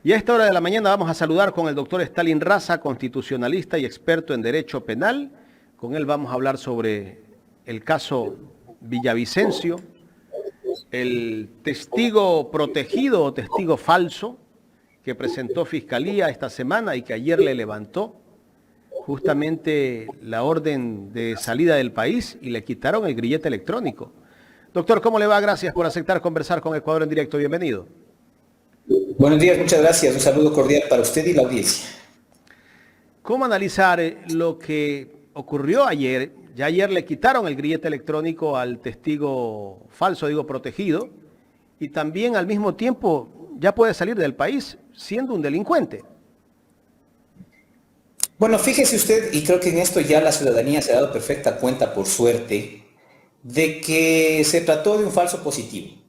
Y a esta hora de la mañana vamos a saludar con el doctor Stalin Raza, constitucionalista y experto en derecho penal. Con él vamos a hablar sobre el caso Villavicencio, el testigo protegido o testigo falso que presentó Fiscalía esta semana y que ayer le levantó justamente la orden de salida del país y le quitaron el grillete electrónico. Doctor, ¿cómo le va? Gracias por aceptar conversar con Ecuador en directo. Bienvenido. Buenos días, muchas gracias. Un saludo cordial para usted y la audiencia. ¿Cómo analizar lo que ocurrió ayer? Ya ayer le quitaron el grillete electrónico al testigo falso, digo protegido, y también al mismo tiempo ya puede salir del país siendo un delincuente. Bueno, fíjese usted, y creo que en esto ya la ciudadanía se ha dado perfecta cuenta, por suerte, de que se trató de un falso positivo.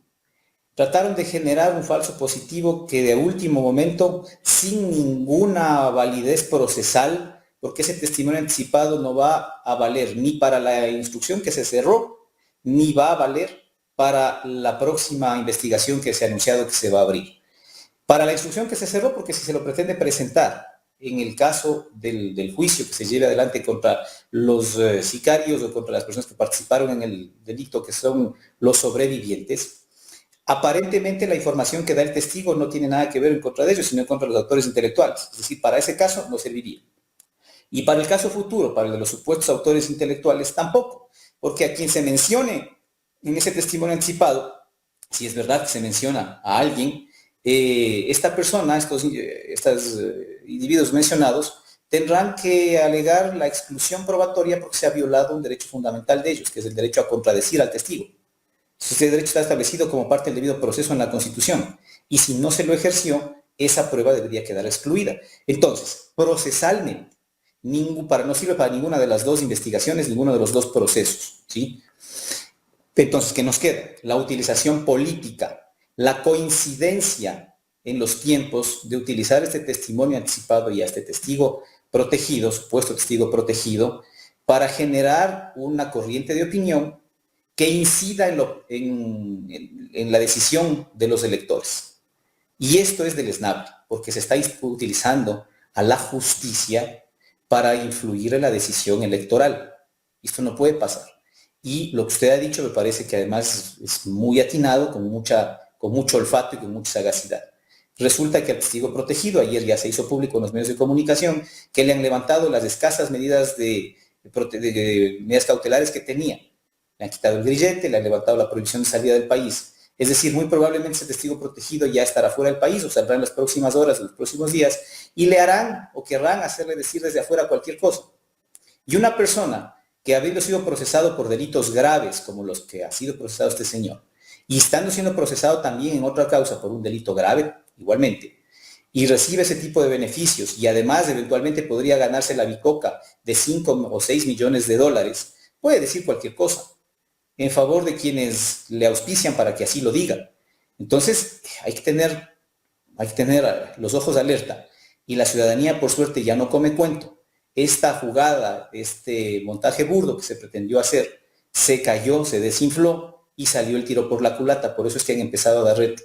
Trataron de generar un falso positivo que de último momento, sin ninguna validez procesal, porque ese testimonio anticipado no va a valer ni para la instrucción que se cerró, ni va a valer para la próxima investigación que se ha anunciado que se va a abrir. Para la instrucción que se cerró, porque si se lo pretende presentar en el caso del juicio que se lleve adelante contra los sicarios o contra las personas que participaron en el delito, que son los sobrevivientes, aparentemente la información que da el testigo no tiene nada que ver en contra de ellos, sino en contra de los autores intelectuales. Es decir, para ese caso no serviría. Y para el caso futuro, para el de los supuestos autores intelectuales, tampoco, porque a quien se mencione en ese testimonio anticipado, si es verdad que se menciona a alguien, esta persona, estos individuos mencionados, tendrán que alegar la exclusión probatoria porque se ha violado un derecho fundamental de ellos, que es el derecho a contradecir al testigo. Ese derecho está establecido como parte del debido proceso en la Constitución, y si no se lo ejerció, esa prueba debería quedar excluida. Entonces, procesalmente, no sirve para ninguna de las dos investigaciones, ninguno de los dos procesos, ¿sí? Entonces, ¿qué nos queda? La utilización política, la coincidencia en los tiempos de utilizar este testimonio anticipado y a este testigo protegido, supuesto testigo protegido, para generar una corriente de opinión que incida en la decisión de los electores. Y esto es deleznable, porque se está utilizando a la justicia para influir en la decisión electoral. Esto no puede pasar. Y lo que usted ha dicho me parece que además es muy atinado, con mucho olfato y con mucha sagacidad. Resulta que al testigo protegido, ayer ya se hizo público en los medios de comunicación, que le han levantado las escasas medidas medidas cautelares que tenía. Le han quitado el grillete, le han levantado la prohibición de salida del país. Es decir, muy probablemente ese testigo protegido ya estará fuera del país o saldrá en las próximas horas o los próximos días y le harán o querrán hacerle decir desde afuera cualquier cosa. Y una persona que habiendo sido procesado por delitos graves como los que ha sido procesado este señor, y estando siendo procesado también en otra causa por un delito grave, igualmente, y recibe ese tipo de beneficios y además eventualmente podría ganarse la bicoca de 5 o 6 millones de dólares, puede decir cualquier cosa en favor de quienes le auspician para que así lo digan. Entonces, hay que tener los ojos alerta. Y la ciudadanía, por suerte, ya no come cuento. Esta jugada, este montaje burdo que se pretendió hacer, se cayó, se desinfló y salió el tiro por la culata. Por eso es que han empezado a dar reto.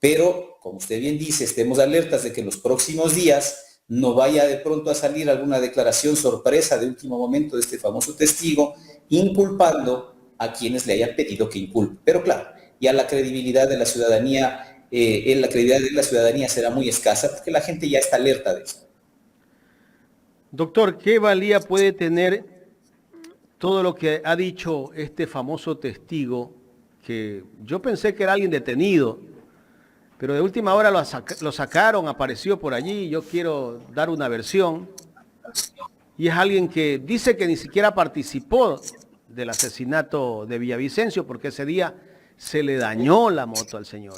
Pero, como usted bien dice, estemos alertas de que en los próximos días no vaya de pronto a salir alguna declaración sorpresa de último momento de este famoso testigo, inculpando a quienes le hayan pedido que inculpe. Pero claro, ya la credibilidad de la ciudadanía será muy escasa porque la gente ya está alerta de eso. Doctor, ¿qué valía puede tener todo lo que ha dicho este famoso testigo, que yo pensé que era alguien detenido, pero de última hora lo sacaron, apareció por allí? Yo quiero dar una versión, y es alguien que dice que ni siquiera participó del asesinato de Villavicencio porque ese día se le dañó la moto al señor.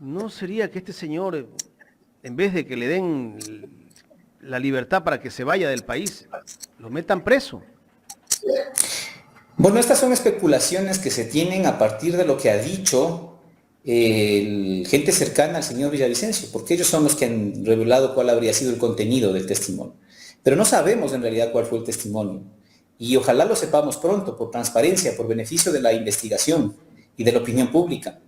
¿No sería que este señor, en vez de que le den la libertad para que se vaya del país, lo metan preso? Bueno, estas son especulaciones que se tienen a partir de lo que ha dicho gente cercana al señor Villavicencio, porque ellos son los que han revelado cuál habría sido el contenido del testimonio. Pero no sabemos en realidad cuál fue el testimonio. Y ojalá lo sepamos pronto, por transparencia, por beneficio de la investigación y de la opinión pública.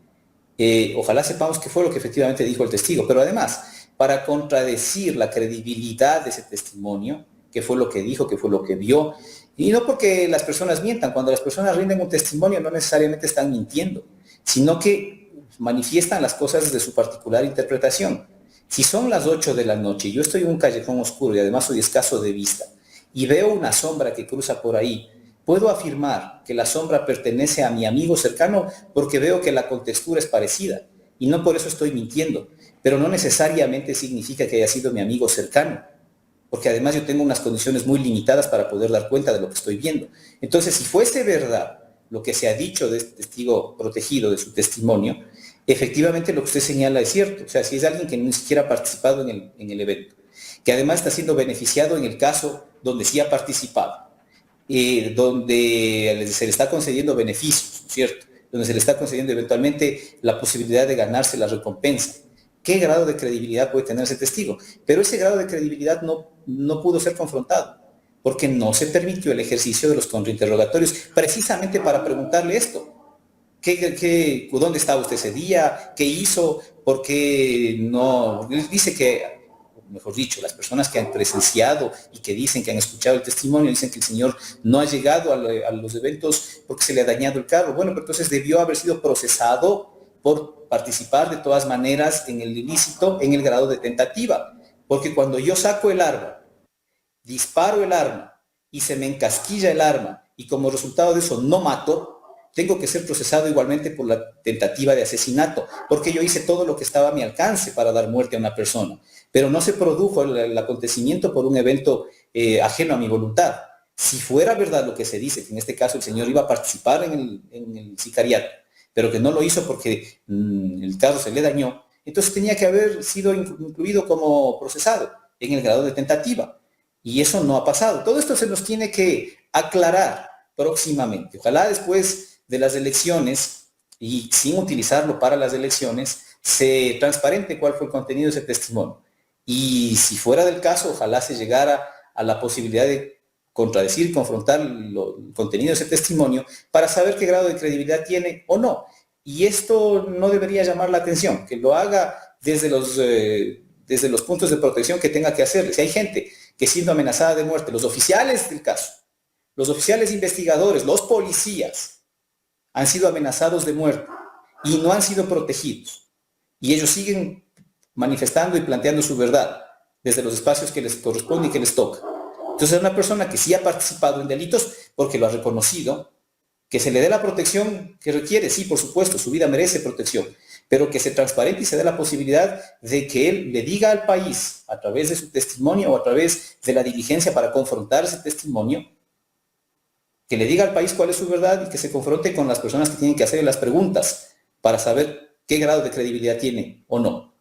Ojalá sepamos qué fue lo que efectivamente dijo el testigo, pero además, para contradecir la credibilidad de ese testimonio, qué fue lo que dijo, qué fue lo que vio, y no porque las personas mientan, cuando las personas rinden un testimonio no necesariamente están mintiendo, sino que manifiestan las cosas desde su particular interpretación. Si son las 8 de la noche y yo estoy en un callejón oscuro y además soy escaso de vista y veo una sombra que cruza por ahí, puedo afirmar que la sombra pertenece a mi amigo cercano porque veo que la contextura es parecida y no por eso estoy mintiendo, pero no necesariamente significa que haya sido mi amigo cercano, porque además yo tengo unas condiciones muy limitadas para poder dar cuenta de lo que estoy viendo. Entonces, si fuese verdad lo que se ha dicho de este testigo protegido, de su testimonio, efectivamente lo que usted señala es cierto. O sea, si es alguien que ni siquiera ha participado en el evento, que además está siendo beneficiado en el caso donde sí ha participado, donde se le está concediendo beneficios, ¿cierto? Donde se le está concediendo eventualmente la posibilidad de ganarse la recompensa. ¿Qué grado de credibilidad puede tener ese testigo? Pero ese grado de credibilidad no pudo ser confrontado, porque no se permitió el ejercicio de los contrainterrogatorios, precisamente para preguntarle esto. ¿Dónde estaba usted ese día? ¿Qué hizo? ¿Por qué no? Él dice que, mejor dicho, las personas que han presenciado y que dicen que han escuchado el testimonio, dicen que el señor no ha llegado a los eventos porque se le ha dañado el carro. Bueno, pero entonces debió haber sido procesado por participar de todas maneras en el ilícito en el grado de tentativa. Porque cuando yo saco el arma, disparo el arma y se me encasquilla el arma y como resultado de eso no mato, tengo que ser procesado igualmente por la tentativa de asesinato, porque yo hice todo lo que estaba a mi alcance para dar muerte a una persona, pero no se produjo el acontecimiento por un evento ajeno a mi voluntad. Si fuera verdad lo que se dice, que en este caso el señor iba a participar en el sicariato, pero que no lo hizo porque el carro se le dañó, entonces tenía que haber sido incluido como procesado en el grado de tentativa. Y eso no ha pasado. Todo esto se nos tiene que aclarar próximamente. Ojalá después de las elecciones y sin utilizarlo para las elecciones, se transparente cuál fue el contenido de ese testimonio. Y si fuera del caso, ojalá se llegara a la posibilidad de contradecir y confrontar el contenido de ese testimonio para saber qué grado de credibilidad tiene o no. Y esto no debería llamar la atención, que lo haga desde los puntos de protección que tenga que hacerle. Si hay gente que siendo amenazada de muerte, los oficiales del caso, los oficiales investigadores, los policías, han sido amenazados de muerte y no han sido protegidos. Y ellos siguen manifestando y planteando su verdad desde los espacios que les corresponde y que les toca. Entonces es una persona que sí ha participado en delitos porque lo ha reconocido, que se le dé la protección que requiere, sí, por supuesto, su vida merece protección, pero que se transparente y se dé la posibilidad de que él le diga al país, a través de su testimonio o a través de la diligencia para confrontar ese testimonio, que le diga al país cuál es su verdad y que se confronte con las personas que tienen que hacerle las preguntas para saber qué grado de credibilidad tiene o no.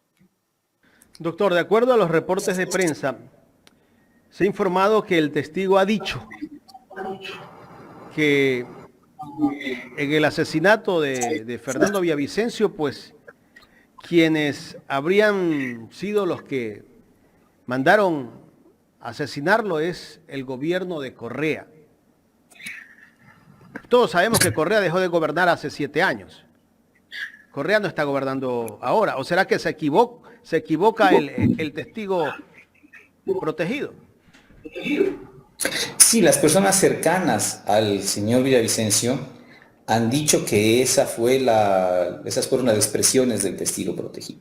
Doctor, de acuerdo a los reportes de prensa, se ha informado que el testigo ha dicho que en el asesinato de Fernando Villavicencio, pues quienes habrían sido los que mandaron asesinarlo es el gobierno de Correa. Todos sabemos que Correa dejó de gobernar hace 7 años. Correa no está gobernando ahora. ¿O será que se equivoca el testigo protegido? Sí, las personas cercanas al señor Villavicencio han dicho que esas fueron las expresiones del testigo protegido.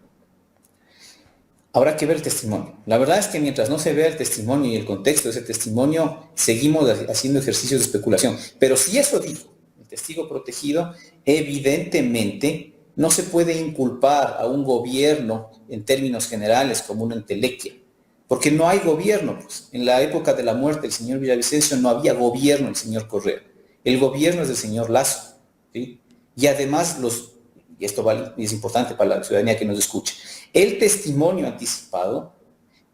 Habrá que ver el testimonio. La verdad es que mientras no se vea el testimonio y el contexto de ese testimonio, seguimos haciendo ejercicios de especulación. Pero si eso dijo el testigo protegido, evidentemente no se puede inculpar a un gobierno en términos generales como una entelequia, porque no hay gobierno. Pues. En la época de la muerte del señor Villavicencio no había gobierno del señor Correa. El gobierno es del señor Lasso. ¿Sí? Y además, y esto es importante para la ciudadanía que nos escuche, el testimonio anticipado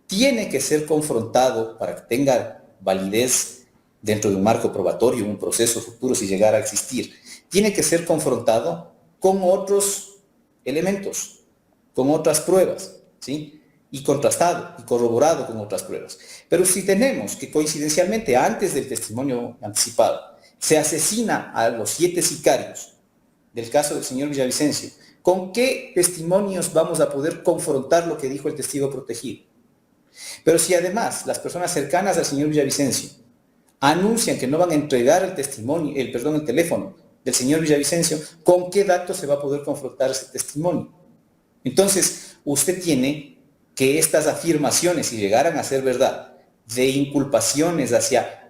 tiene que ser confrontado para que tenga validez dentro de un marco probatorio, un proceso futuro si llegara a existir. Tiene que ser confrontado con otros elementos, con otras pruebas, ¿sí? Y contrastado y corroborado con otras pruebas. Pero si tenemos que coincidencialmente antes del testimonio anticipado se asesina a los 7 sicarios del caso del señor Villavicencio ¿Con qué testimonios vamos a poder confrontar lo que dijo el testigo protegido? Pero si además las personas cercanas al señor Villavicencio anuncian que no van a entregar el testimonio, el teléfono del señor Villavicencio, ¿con qué datos se va a poder confrontar ese testimonio? Entonces, usted tiene que estas afirmaciones, si llegaran a ser verdad, de inculpaciones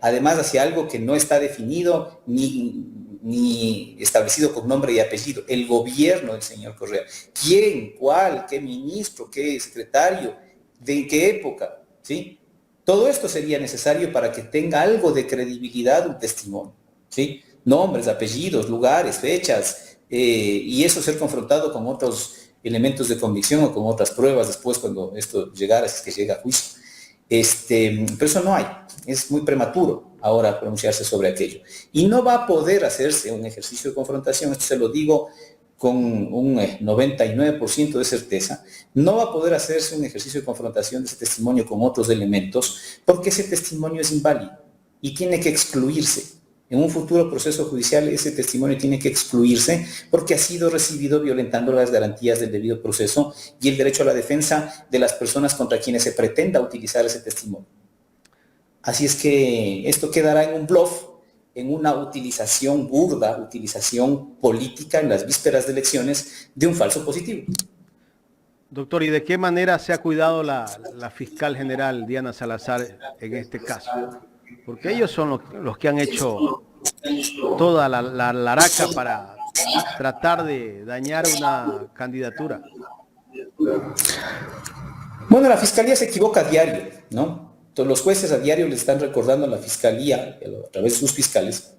además hacia algo que no está definido ni establecido con nombre y apellido, el gobierno del señor Correa, quién, cuál, qué ministro, qué secretario, de qué época, ¿sí? Todo esto sería necesario para que tenga algo de credibilidad un testimonio, ¿sí? Nombres, apellidos, lugares, fechas, y eso ser confrontado con otros elementos de convicción o con otras pruebas después cuando esto llegara, si es que llega a juicio. Pero eso no hay, es muy prematuro ahora pronunciarse sobre aquello. Y no va a poder hacerse un ejercicio de confrontación, esto se lo digo con un 99% de certeza, no va a poder hacerse un ejercicio de confrontación de ese testimonio con otros elementos, porque ese testimonio es inválido y tiene que excluirse. En un futuro proceso judicial ese testimonio tiene que excluirse porque ha sido recibido violentando las garantías del debido proceso y el derecho a la defensa de las personas contra quienes se pretenda utilizar ese testimonio. Así es que esto quedará en un bluff, en una utilización burda, utilización política en las vísperas de elecciones de un falso positivo. Doctor, ¿y de qué manera se ha cuidado la fiscal general Diana Salazar en este caso? Porque ellos son los que han hecho toda la laraca para tratar de dañar una candidatura. Bueno, la fiscalía se equivoca a diario, ¿no? Entonces, los jueces a diario le están recordando a la fiscalía, a través de sus fiscales,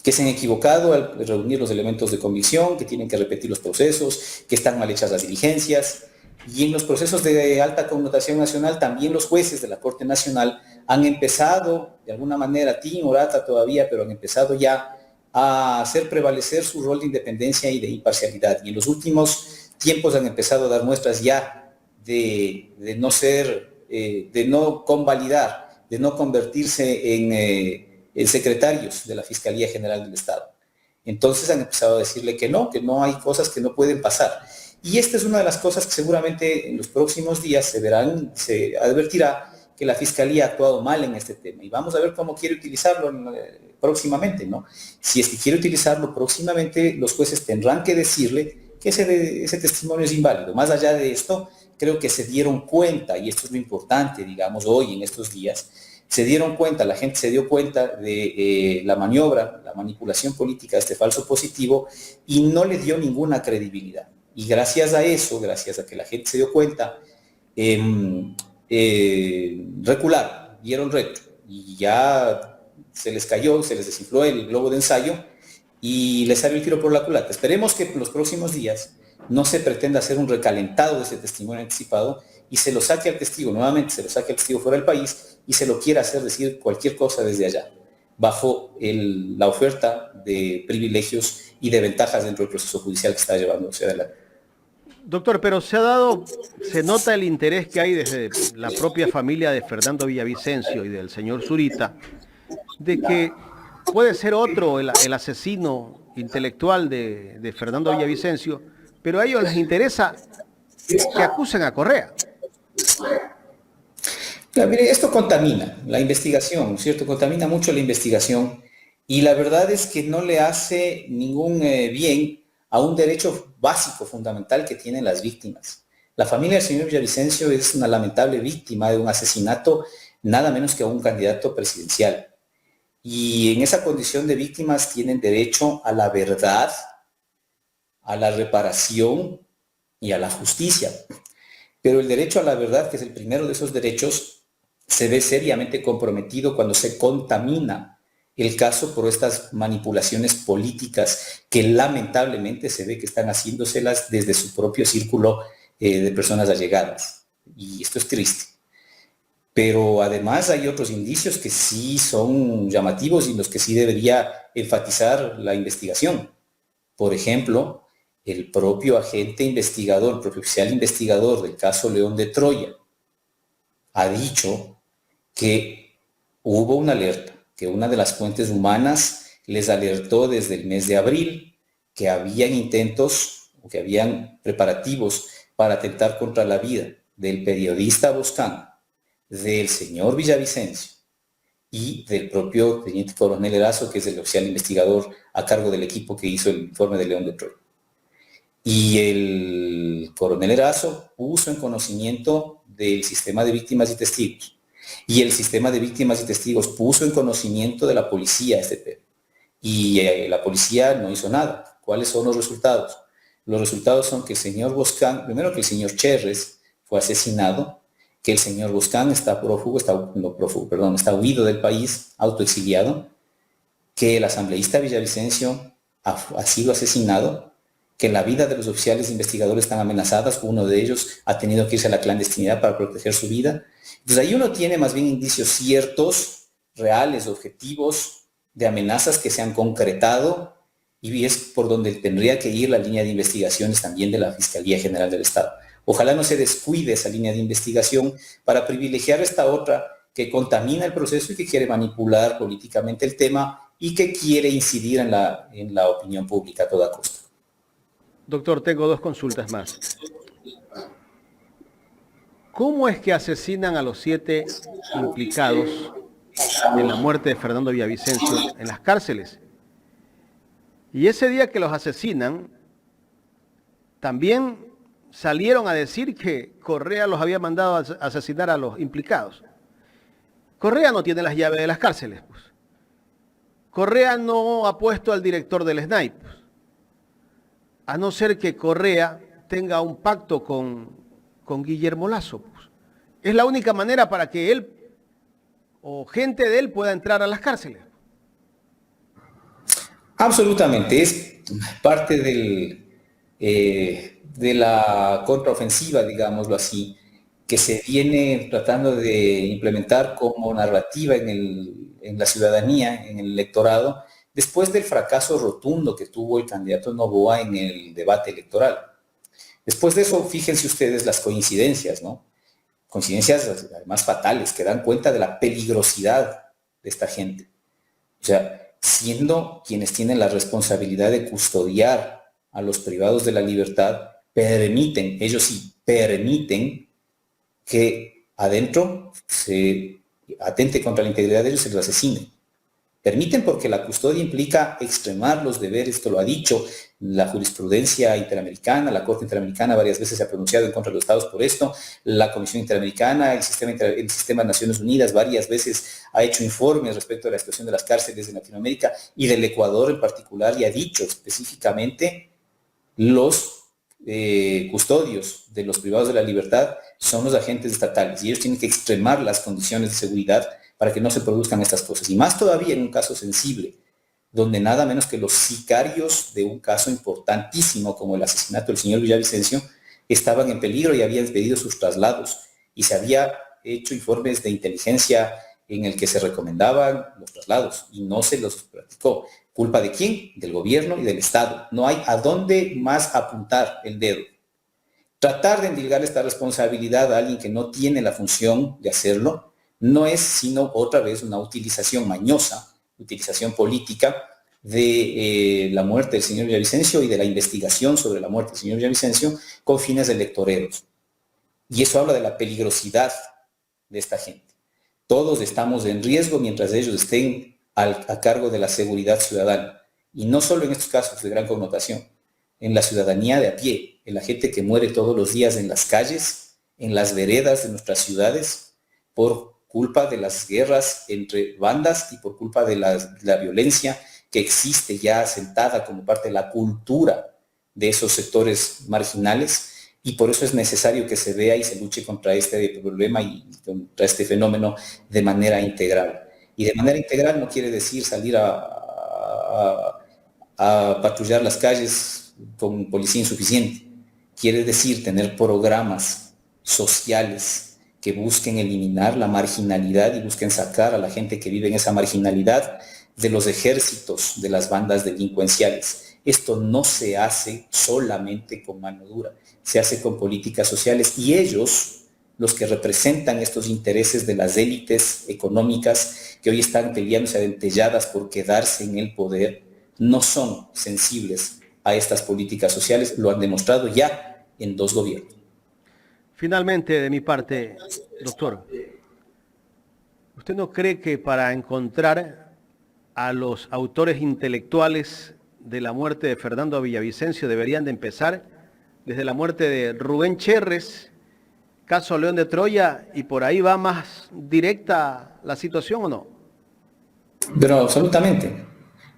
que se han equivocado al reunir los elementos de convicción, que tienen que repetir los procesos, que están mal hechas las diligencias. Y en los procesos de alta connotación nacional, también los jueces de la Corte Nacional han empezado, de alguna manera, timorata todavía, pero han empezado ya a hacer prevalecer su rol de independencia y de imparcialidad. Y en los últimos tiempos han empezado a dar muestras ya de no convalidar, de no convertirse en secretarios de la Fiscalía General del Estado. Entonces han empezado a decirle que no hay cosas que no pueden pasar. Y esta es una de las cosas que seguramente en los próximos días se advertirá que la Fiscalía ha actuado mal en este tema. Y vamos a ver cómo quiere utilizarlo próximamente, ¿no? Si es que quiere utilizarlo próximamente, los jueces tendrán que decirle que ese testimonio es inválido. Más allá de esto, creo que se dieron cuenta, y esto es lo importante, digamos, hoy en estos días, se dieron cuenta, la gente se dio cuenta de la maniobra, la manipulación política de este falso positivo y no le dio ninguna credibilidad. Y gracias a eso, gracias a que la gente se dio cuenta, recularon, dieron retro y ya se les cayó, se les desinfló el globo de ensayo y les salió el tiro por la culata. Esperemos que en los próximos días no se pretenda hacer un recalentado de ese testimonio anticipado y se lo saque al testigo, nuevamente se lo saque al testigo fuera del país y se lo quiera hacer decir cualquier cosa desde allá, bajo la oferta de privilegios y de ventajas dentro del proceso judicial que está llevándose adelante. Doctor, pero se nota el interés que hay desde la propia familia de Fernando Villavicencio y del señor Zurita, de que puede ser otro el asesino intelectual de Fernando Villavicencio, pero a ellos les interesa que acusen a Correa. Claro, mire, esto contamina la investigación, ¿cierto? Contamina mucho la investigación y la verdad es que no le hace ningún bien a un derecho básico, fundamental que tienen las víctimas. La familia del señor Villavicencio es una lamentable víctima de un asesinato, nada menos que a un candidato presidencial. Y en esa condición de víctimas tienen derecho a la verdad, a la reparación y a la justicia. Pero el derecho a la verdad, que es el primero de esos derechos, se ve seriamente comprometido cuando se contamina el caso por estas manipulaciones políticas que lamentablemente se ve que están haciéndoselas desde su propio círculo de personas allegadas. Y esto es triste. Pero además hay otros indicios que sí son llamativos y en los que sí debería enfatizar la investigación. Por ejemplo, el propio agente investigador, el propio oficial investigador del caso León de Troya, ha dicho que hubo una alerta, que una de las fuentes humanas les alertó desde el mes de abril que habían intentos o que habían preparativos para atentar contra la vida del periodista Boscán, del señor Villavicencio y del propio teniente coronel Erazo, que es el oficial investigador a cargo del equipo que hizo el informe de León de Troya. Y el coronel Erazo puso en conocimiento del sistema de víctimas y testigos. Y el sistema de víctimas y testigos puso en conocimiento de la policía este tema. Y la policía no hizo nada. ¿Cuáles son los resultados? Los resultados son que el señor Boscán, primero que el señor Cherres fue asesinado, que el señor Boscán está está huido del país, autoexiliado, que el asambleísta Villavicencio ha sido asesinado, que la vida de los oficiales investigadores están amenazadas, uno de ellos ha tenido que irse a la clandestinidad para proteger su vida. Entonces ahí uno tiene más bien indicios ciertos, reales, objetivos, de amenazas que se han concretado, y es por donde tendría que ir la línea de investigaciones también de la Fiscalía General del Estado. Ojalá no se descuide esa línea de investigación para privilegiar esta otra que contamina el proceso y que quiere manipular políticamente el tema y que quiere incidir en la opinión pública a toda costa. Doctor, tengo dos consultas más. ¿Cómo es que asesinan a los 7 implicados en la muerte de Fernando Villavicencio en las cárceles? Y ese día que los asesinan, también salieron a decir que Correa los había mandado a asesinar a los implicados. Correa no tiene las llaves de las cárceles, pues. Correa no ha puesto al director del SNAI, pues. A no ser que Correa tenga un pacto con Guillermo Lasso, pues. Es la única manera para que él o gente de él pueda entrar a las cárceles. Absolutamente, es parte de la contraofensiva, digámoslo así, que se viene tratando de implementar como narrativa en la ciudadanía, en el electorado, después del fracaso rotundo que tuvo el candidato Noboa en el debate electoral. Después de eso, fíjense ustedes las coincidencias, ¿no? Coincidencias además fatales, que dan cuenta de la peligrosidad de esta gente. O sea, siendo quienes tienen la responsabilidad de custodiar a los privados de la libertad, permiten, ellos sí, permiten que adentro se atente contra la integridad de ellos y se los asesinen. Permiten porque la custodia implica extremar los deberes, esto lo ha dicho la jurisprudencia interamericana, la Corte Interamericana varias veces se ha pronunciado en contra de los estados por esto, la Comisión Interamericana, el sistema de Naciones Unidas varias veces ha hecho informes respecto a la situación de las cárceles en Latinoamérica y del Ecuador en particular, y ha dicho específicamente los custodios de los privados de la libertad son los agentes estatales y ellos tienen que extremar las condiciones de seguridad para que no se produzcan estas cosas. Y más todavía en un caso sensible, donde nada menos que los sicarios de un caso importantísimo como el asesinato del señor Villavicencio estaban en peligro y habían pedido sus traslados. Y se había hecho informes de inteligencia en el que se recomendaban los traslados y no se los practicó. ¿Culpa de quién? Del gobierno y del Estado. No hay a dónde más apuntar el dedo. Tratar de endilgar esta responsabilidad a alguien que no tiene la función de hacerlo no es sino otra vez una utilización mañosa, utilización política de la muerte del señor Villavicencio y de la investigación sobre la muerte del señor Villavicencio con fines electoreros. Y eso habla de la peligrosidad de esta gente. Todos estamos en riesgo mientras ellos estén a cargo de la seguridad ciudadana. Y no solo en estos casos de gran connotación, en la ciudadanía de a pie, en la gente que muere todos los días en las calles, en las veredas de nuestras ciudades, por culpa de las guerras entre bandas y por culpa de la violencia que existe ya asentada como parte de la cultura de esos sectores marginales, y por eso es necesario que se vea y se luche contra este problema y contra este fenómeno de manera integral. Y de manera integral no quiere decir salir a patrullar las calles con policía insuficiente. Quiere decir tener programas sociales que busquen eliminar la marginalidad y busquen sacar a la gente que vive en esa marginalidad de los ejércitos de las bandas delincuenciales. Esto no se hace solamente con mano dura, se hace con políticas sociales, y ellos, los que representan estos intereses de las élites económicas que hoy están peleándose adentelladas por quedarse en el poder, no son sensibles a estas políticas sociales, lo han demostrado ya en 2 gobiernos. Finalmente, de mi parte, doctor, ¿usted no cree que para encontrar a los autores intelectuales de la muerte de Fernando Villavicencio deberían de empezar desde la muerte de Rubén Cherres, caso León de Troya, y por ahí va más directa la situación o no? Pero absolutamente,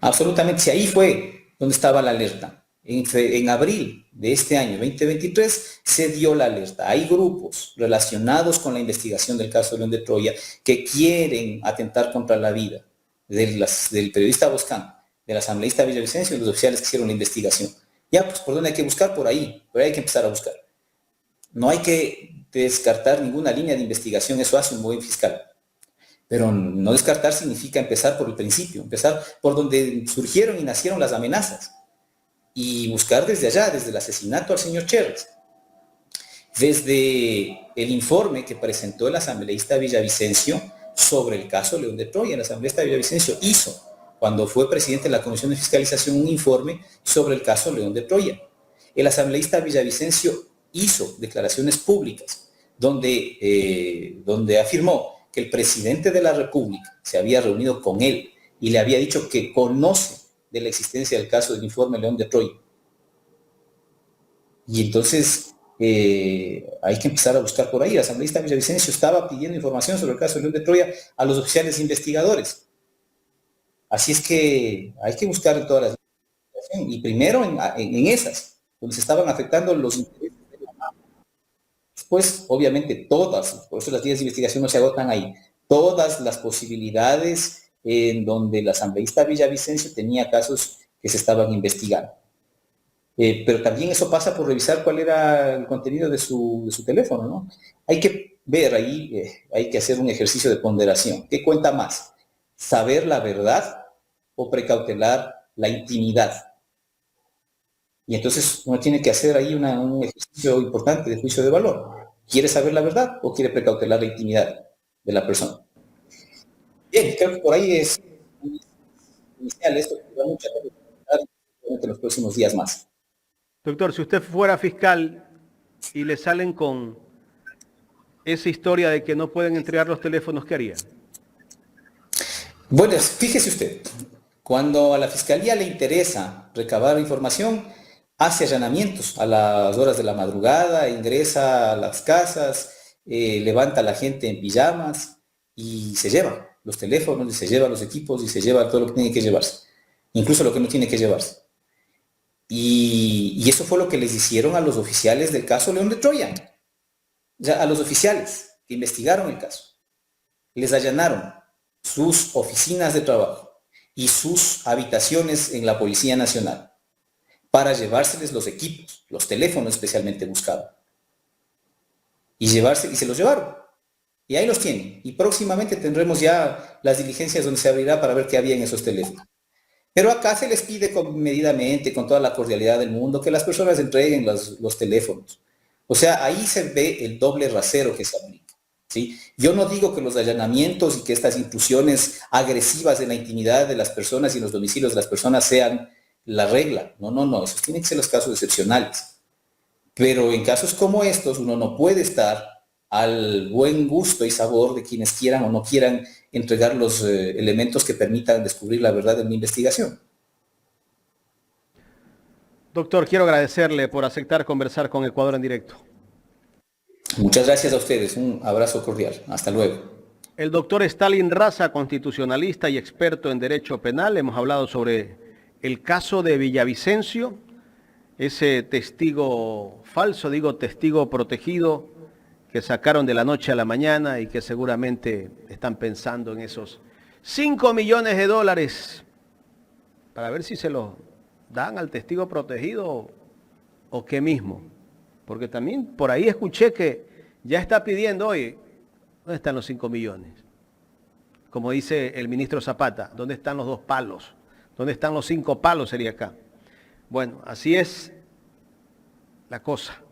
absolutamente, si ahí fue donde estaba la alerta. En abril de este año 2023 se dio la alerta. Hay grupos relacionados con la investigación del caso León de Troya que quieren atentar contra la vida del periodista Boscán, del asambleísta Villavicencio y los oficiales que hicieron la investigación. Ya, pues, ¿por dónde hay que buscar? Por ahí hay que empezar a buscar. No hay que descartar ninguna línea de investigación, eso hace un buen fiscal. Pero no descartar significa empezar por el principio, empezar por donde surgieron y nacieron las amenazas y buscar desde allá, desde el asesinato al señor Cherres, desde el informe que presentó el asambleísta Villavicencio sobre el caso León de Troya. El asambleísta Villavicencio hizo, cuando fue presidente de la Comisión de Fiscalización, un informe sobre el caso León de Troya. El asambleísta Villavicencio hizo declaraciones públicas donde afirmó que el presidente de la República se había reunido con él y le había dicho que conoce de la existencia del caso del informe León de Troya. Y entonces hay que empezar a buscar por ahí. El asambleísta Villavicencio estaba pidiendo información sobre el caso de León de Troya a los oficiales investigadores. Así es que hay que buscar en todas las investigaciones, y primero en esas, donde se estaban afectando los intereses de la mafia. Después, obviamente, todas, por eso las vías de investigación no se agotan ahí, todas las posibilidades en donde el asambleísta Villavicencio tenía casos que se estaban investigando. Pero también eso pasa por revisar cuál era el contenido de su teléfono, ¿no? Hay que ver ahí, hay que hacer un ejercicio de ponderación. ¿Qué cuenta más? ¿Saber la verdad o precautelar la intimidad? Y entonces uno tiene que hacer ahí un ejercicio importante de juicio de valor. ¿Quiere saber la verdad o quiere precautelar la intimidad de la persona? Bien, creo que por ahí es inicial esto, que va mucho en los próximos días más. Doctor, si usted fuera fiscal y le salen con esa historia de que no pueden entregar los teléfonos, ¿qué haría? Bueno, fíjese usted, cuando a la Fiscalía le interesa recabar información, hace allanamientos a las horas de la madrugada, ingresa a las casas, levanta a la gente en pijamas y se lleva los teléfonos, y se lleva los equipos, y se lleva todo lo que tiene que llevarse, incluso lo que no tiene que llevarse. Y eso fue lo que les hicieron a los oficiales del caso León de Troya, ya a los oficiales que investigaron el caso. Les allanaron sus oficinas de trabajo y sus habitaciones en la Policía Nacional para llevárseles los equipos, los teléfonos especialmente buscados. Y se los llevaron. Y ahí los tienen. Y próximamente tendremos ya las diligencias donde se abrirá para ver qué había en esos teléfonos. Pero acá se les pide medidamente, con toda la cordialidad del mundo, que las personas entreguen los teléfonos. O sea, ahí se ve el doble rasero que se aplica, ¿sí? Yo no digo que los allanamientos y que estas intrusiones agresivas en la intimidad de las personas y en los domicilios de las personas sean la regla. No. Esos tienen que ser los casos excepcionales. Pero en casos como estos, uno no puede estar al buen gusto y sabor de quienes quieran o no quieran entregar los elementos que permitan descubrir la verdad en una investigación. Doctor, quiero agradecerle por aceptar conversar con Ecuador en directo. Muchas gracias a ustedes. Un abrazo cordial. Hasta luego. El doctor Stalin Raza, constitucionalista y experto en derecho penal. Hemos hablado sobre el caso de Villavicencio, ese testigo falso, digo testigo protegido, que sacaron de la noche a la mañana y que seguramente están pensando en esos 5 millones de dólares para ver si se los dan al testigo protegido o qué mismo. Porque también por ahí escuché que ya está pidiendo, oye, ¿dónde están los 5 millones? Como dice el ministro Zapata, ¿dónde están los 2 palos? ¿Dónde están los 5 palos? Sería acá. Bueno, así es la cosa.